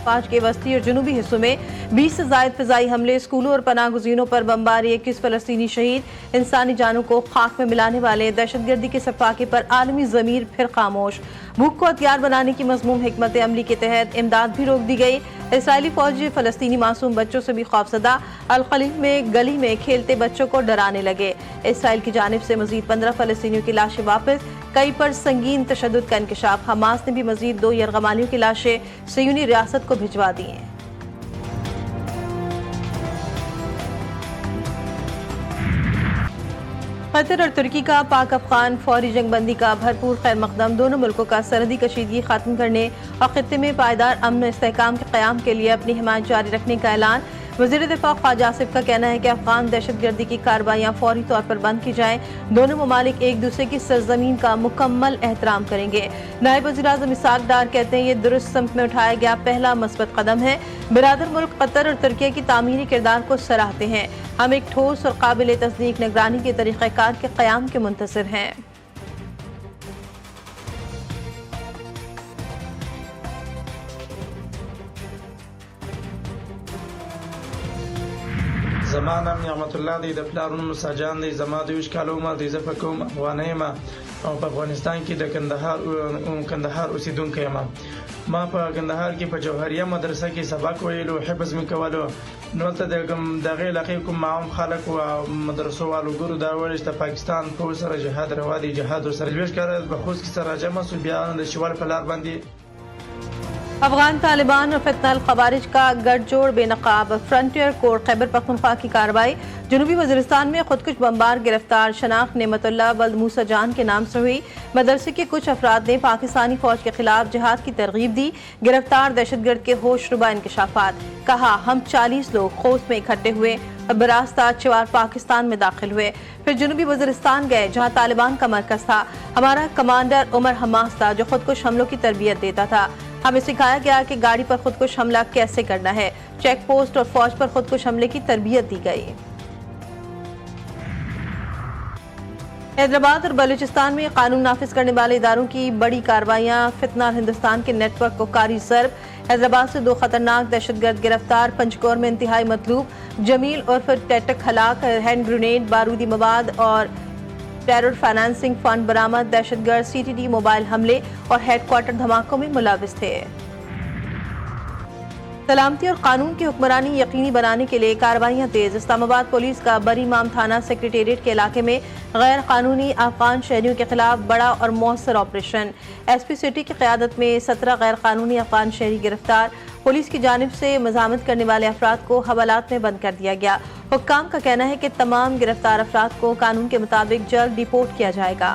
5 के वस्ती और जुनूबी हिस्सों में 20 से ज़ायद फ़िज़ाई हमले, स्कूलों और पनाह गुज़ीनों पर बमबारी, 21 फ़लस्तीनी शहीद, इंसानी जानों को खाक में मिलाने वाले दहशतगर्दी के सफाके पर आलमी ज़मीर फिर खामोश। भूख को हथियार बनाने की मज़मूम हिकमत अमली के तहत इमदाद भी रोक दी गई। इसराइली फौज फ़लस्तीनी मासूम बच्चों से भी खौफज़दा, अल-खलील में गली में खेलते बच्चों को डराने लगे। इसराइल की जानिब से मज़ीद 15 फ़लस्तीनियों की लाशें वापस, कई पर संगीन तशद्दुद का इंकशाफ। हमास ने भी मज़ीद 2 यरगमालियों की लाशें सयूनी रियासत को भिजवा दी हैं। कतर और तुर्की का पाक अफगान फौरी जंगबंदी का भरपूर खैर मकदम, दोनों मुल्कों का सरहदी कशीदगी खत्म करने और खित्ते में पायदार अमन और इस्तेहकाम के क़याम के लिए अपनी हिमायत जारी रखने का ऐलान। वज़ीर दिफ़ा ख्वाजा आसिफ का कहना है कि अफगान दहशतगर्दी की कार्रवाइयाँ फौरी तौर पर बंद की जाएँ। दोनों ममालिक एक दूसरे की सरजमीन का मुकम्मल एहतराम करेंगे। नायब वज़ीर आज़म इसहाक डार कहते हैं ये दुरुस्त सम्त में उठाया गया पहला मस्बत कदम है। बिरादर मुल्क कतर और तुर्की की तामीरी किरदार को सराहते हैं। हम एक ठोस और काबिल तस्दीक निगरानी के तरीक़ाकार के क़याम के मुंतज़िर हैं। زمانه نعمت الله دی د پلارونو مساجان دی زما د یوش کالو ما دی زفه کوم افغانۍ ما او په افغانستان کې د کندهار اوسیدونکی یم. ما په کندهار کې په جوهریه مدرسه کې سبق ویلو، حفظ مې کولو. نو ته دغه علاقې کوم معاون خلک او مدرسو والو ګورو دا ویل چې د پاکستان په سره جهاد روا دی، جهاد سره لويش کار به خوست کې سره جمع سو بیا د شوال په لار باندې अफगान तालिबान और फितनल खवारिज का गठजोड़ बेनकाब, फ्रंटियर कोर खैबर पख्तूनख्वा की कार्रवाई। जनूबी वज़ीरिस्तान में खुदकुश बमबार गिरफ्तार, शनाख्त नेमतुल्लाह वल्द मूसा जान के नाम से हुई। मदरसे के कुछ अफराद ने पाकिस्तानी फौज के खिलाफ जिहाद की तरगीब दी। गिरफ्तार दहशतगर्द के होशरुबा इंकशाफात। कहा हम 40 लोग खोस्त में इकट्ठे हुए और बरास्ता चवार पाकिस्तान में दाखिल हुए, फिर जनूबी वज़ीरिस्तान गए जहाँ तालिबान का मरकज था। हमारा कमांडर उमर हमास था जो खुदकुश हमलों की तरबियत देता था। हमें सिखाया गया कि गाड़ी पर खुदकुश हमला कैसे करना है। चेक पोस्ट और फौज पर खुदकुश हमले की तरबियत दी गई। हैदराबाद और बलूचिस्तान में कानून नाफिज करने वाले इदारों की बड़ी कार्रवाइयां, फितना हिंदुस्तान के नेटवर्क को कारी ज़र्ब। हैदराबाद से 2 खतरनाक दहशतगर्द गिरफ्तार, पंचकोर में इंतहाई मतलूब जमील और फिर टेटक हलाक, हैंड ग्रेनेड, बारूदी मवाद और टेरर फाइनेंसिंग फंड बरामद। दहशतगर्द CTD मोबाइल हमले और हेडक्वार्टर धमाकों में मुलविस थे। सलामती और कानून की हुक्मरानी यकीनी बनाने के लिए कार्रवाइयां तेज। इस्लामाबाद पुलिस का बरीमाम थाना सेक्रेटेरिएट के इलाके में गैर कानूनी अफगान शहरियों के खिलाफ बड़ा और मौसर ऑपरेशन। SP सिटी की क़यादत में 17 गैर कानूनी अफगान शहरी गिरफ्तार। पुलिस की जानिब से मज़ामत करने वाले अफराद को हवालात में बंद कर दिया गया। हुक्काम का कहना है कि तमाम गिरफ्तार अफराद को कानून के मुताबिक जल्द डिपोर्ट किया जाएगा।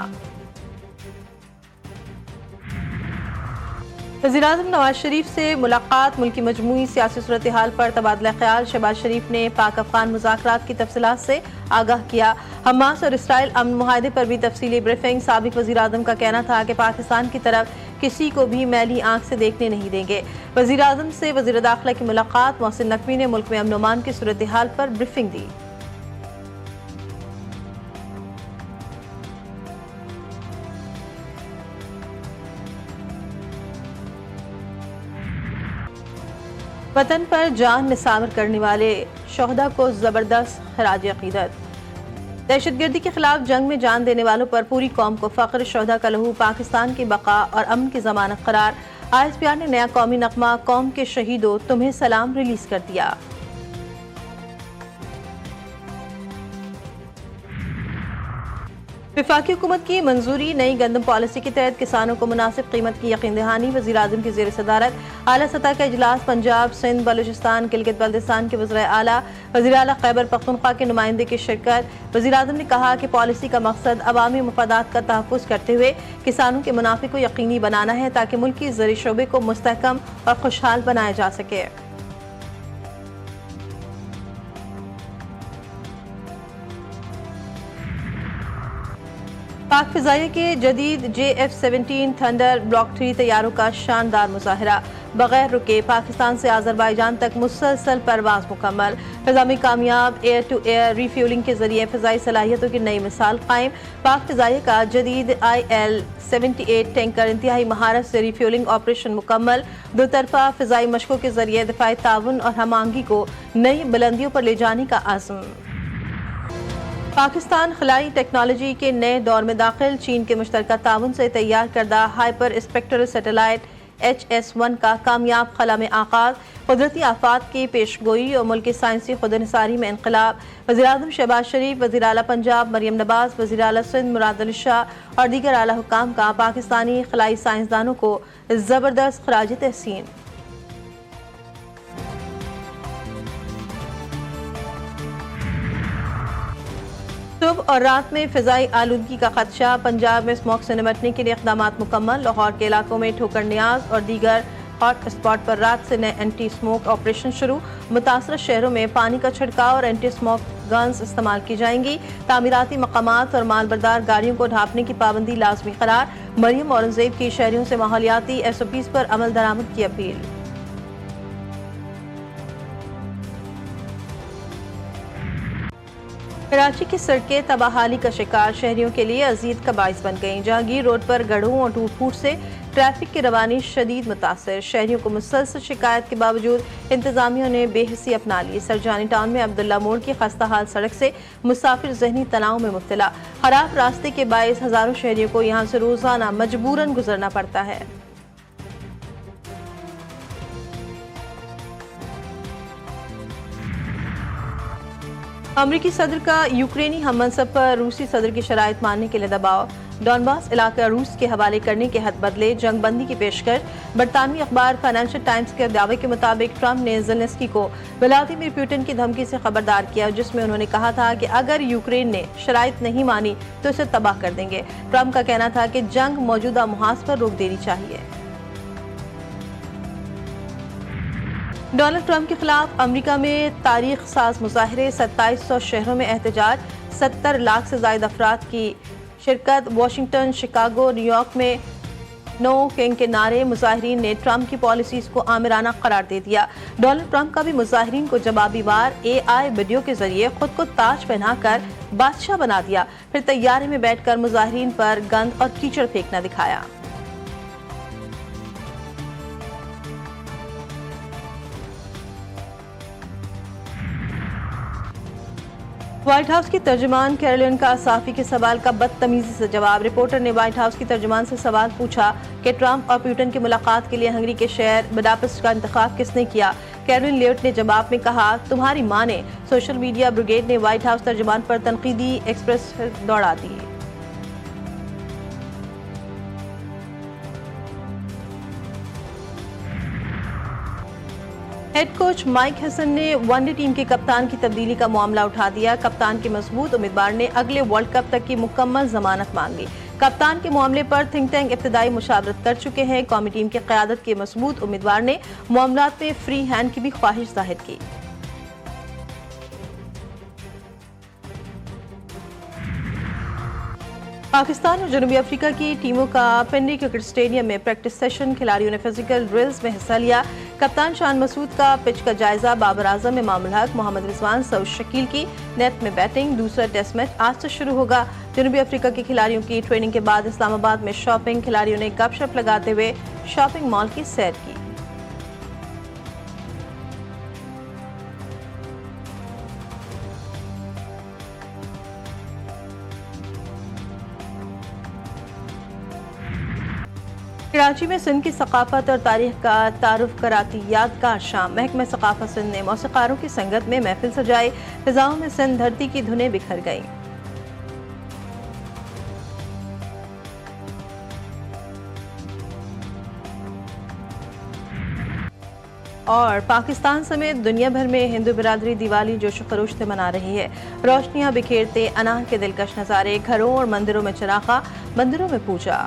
वज़ीर-ए-आज़म नवाज शरीफ से मुलाकात, मुल्क की मजमूई सियासी सूरत हाल पर तबादला ख्याल। शहबाज शरीफ ने पाक अफगान मुज़ाकरात की तफसीलात से आगाह किया। हमास और इसराइल अमन मुआहदे पर भी तफसीली ब्रीफिंग। साबिक वज़ीर-ए-आज़म का कहना था कि पाकिस्तान की तरफ किसी को भी मैली आंख से देखने नहीं देंगे। वज़ीर-ए-आज़म से वज़ीर दाखिला की मुलाकात। मोहसिन नकवी ने मुल्क में अमन अमान की सूरत हाल पर ब्रीफिंग दी। वतन पर जान निसावर करने वाले शोहदा को ज़बरदस्त खराज अक़ीदत। दहशतगर्दी के खिलाफ जंग में जान देने वालों पर पूरी कौम को फ़ख्र। शोहदा का लहू पाकिस्तान की बका और अमन की ज़मानत करार। ISPR ने नया कौमी नग़मा कौम के शहीदों तुम्हें सलाम रिलीज़ कर दिया। वफाकी हुकूमत की मंजूरी, नई गंदम पॉलिसी के तहत किसानों को मुनासिब कीमत की यकीन दहानी। वज़ीर-ए-आज़म की ज़ेर सदारत आला सतह का इजलास। पंजाब, सिंध, बलूचिस्तान, गिलगित बल्तिस्तान के वज़ीर आला, वज़ीर आला खैबर पख्तूनख्वा के नुमाइंदे की शिरकत। वज़ीर-ए-आज़म ने कहा कि पॉलिसी का मकसद अवामी मफादात का तहफ़्फ़ुज़ करते हुए किसानों के मुनाफ़े को यकीनी बनाना है ताकि मुल्क की ज़री शोबे को मुस्तहकम और खुशहाल बनाया जा सके। पाक फिजाइया के जदीद JF-17 थंडर ब्लॉक 3 तैयारों का शानदार मुजाहरा, बगैर रुके पाकिस्तान से आज़रबाईजान तक मुसलसल परवाज मुकम्मल। फिजा में कामयाब एयर टू एयर रीफ्यूलिंग के जरिए फिजाई सलाहियतों की नई मिसाल कायम। पाक फिजाइया का जदीद IL-78 टैंकर इंतहाई महारत से रीफ्यूलिंग ऑपरेशन मुकम्मल। दो तरफा फिजाई मशकों के जरिए दिफाई ताउन और हम आहंगी को नई बुलंदियों पर ले जाने का आज़म। पाकिस्तान खलाई टेक्नोलॉजी के नए दौर में दाखिल, चीन के मुश्तरका ताउन से तैयार करदा हाइपर स्पेक्ट्रल सैटेलाइट HS-1 का कामयाब खला में आगाज, कुदरती आफात की पेशगोई और मुल्क की साइंसी खुदनिसारी में इनकलाब। वज़ीर-ए-आज़म शहबाज शरीफ, वज़ीर आला पंजाब मरियम नवाज, वज़ीर आला सिंध मुराद अली शाह और दीगर आला हुक्काम का पाकिस्तानी खलाई साइंसदानों को ज़बरदस्त खराज तहसीन। सुबह और रात में फिजाई आलूदगी का खदशा, पंजाब में स्मोक से निपटने के लिए इक़दाम मुकम्मल। लाहौर के इलाकों में ठोकर नियाज और दीगर हॉट स्पॉट पर रात से नए एंटी स्मोक ऑपरेशन शुरू। मुतासर शहरों में पानी का छिड़काव और एंटी स्मोक गन्स इस्तेमाल की जाएंगी। तामीराती मकामात और मालबरदार गाड़ियों को ढांपने की पाबंदी लाजमी करार। मरियम औरंगजेब की शहरियों से माहौलियाती SOPs पर अमल दरामद की अपील। कराची की सड़कें तबाहाली का शिकार, शहरियों के लिए अजीद का बाइस बन गईं। जहांगीर रोड पर गढ़ों और टूट फूट से ट्रैफिक की रवानी शदीद मुतासर। शहरियों को मुसलसल शिकायत के बावजूद इंतजामियों ने बेहिसी अपना ली। सरजानी टाउन में अब्दुल्ला मोड़ की खस्ता हाल सड़क से मुसाफिर जहनी तनाव में मुब्तला। खराब रास्ते के बायस हजारों शहरियों को यहाँ से रोजाना मजबूरन गुजरना पड़ता है। अमरीकी सदर का यूक्रेनी हम मनसब पर रूसी सदर की शराइत मानने के लिए दबाव। डॉनबास इलाका रूस के हवाले करने के हद बदले, जंग बंदी की पेशकश। बरतानवी अखबार फाइनेंशियल टाइम्स के दावे के मुताबिक ट्रंप ने ज़ेलेंस्की को व्लादिमीर पुतिन की धमकी से खबरदार किया, जिसमें उन्होंने कहा था कि अगर यूक्रेन ने शराइत नहीं मानी तो इसे तबाह कर देंगे। ट्रंप का कहना था कि जंग मौजूदा मुहाज पर रोक देनी चाहिए। डोनाल्ड ट्रंप के खिलाफ अमेरिका में तारीख साज मुजाहरे, 2700 शहरों में एहतजाज, 70 लाख से ज्यादा अफराद की शिरकत। वाशिंगटन, शिकागो, न्यूयॉर्क में नो किंग के नारे। मुजाहिरीन ने ट्रंप की पॉलिसीज को आमिराना करार दे दिया। डोनाल्ड ट्रंप का भी मुजाहिरीन को जवाबी वार। AI वीडियो के जरिए खुद को ताज पहनाकर बादशाह बना दिया, फिर तैयारे में बैठकर मुजाहिरीन पर गंद और कीचड़ फेंकना दिखाया। व्हाइट हाउस की तर्जुमान कैरोलिन का साफी के सवाल का बदतमीजी से जवाब। रिपोर्टर ने व्हाइट हाउस की तर्जुमान से सवाल पूछा कि ट्रंप और पुतिन की मुलाकात के लिए हंगरी के शहर बुडापेस्ट का इंतखाब किसने किया। कैरोलिन लेविट ने जवाब में कहा, तुम्हारी मां ने। सोशल मीडिया ब्रिगेड ने व्हाइट हाउस तर्जुमान पर तनकीदी एक्सप्रेस दौड़ा दी। हेड कोच माइक हसन ने वनडे टीम के कप्तान की तब्दीली का मामला उठा दिया। कप्तान के मजबूत उम्मीदवार ने अगले वर्ल्ड कप तक की मुकम्मल जमानत मांगी। कप्तान के मामले पर थिंक टैंक इब्तिदाई मुशावरत कर चुके हैं। कौमी टीम की क़यादत के मजबूत उम्मीदवार ने मामलात में फ्री हैंड की भी ख्वाहिश जाहिर की। पाकिस्तान और जनूबी अफ्रीका की टीमों का पिंडी क्रिकेट स्टेडियम में प्रैक्टिस सेशन। खिलाड़ियों ने फिजिकल ड्रिल्स में हिस्सा लिया। कप्तान शान मसूद का पिच का जायजा। बाबर आजम, इमाम उल हक, मोहम्मद रिजवान, सऊद शकील की नेट में बैटिंग। दूसरा टेस्ट मैच आज से शुरू होगा। जनूबी अफ्रीका के खिलाड़ियों की ट्रेनिंग के बाद इस्लामाबाद में शॉपिंग। खिलाड़ियों ने गपशप लगाते हुए शॉपिंग मॉल की सैर की। कराची में सिंध की सकाफत और तारीख का तारुफ कराती यादगार शाम। महकमा सकाफत सिंध ने मौसीकारों की संगत में महफिल सजाई। फिजाओं में सिंध धरती की धुनें बिखर गईं। और पाकिस्तान समेत दुनिया भर में हिंदू बिरादरी दिवाली जोश खरोश से मना रही है। रोशनियां बिखेरते, अनार के दिलकश नज़ारे, घरों और मंदिरों में चरागा, मंदिरों में पूजा।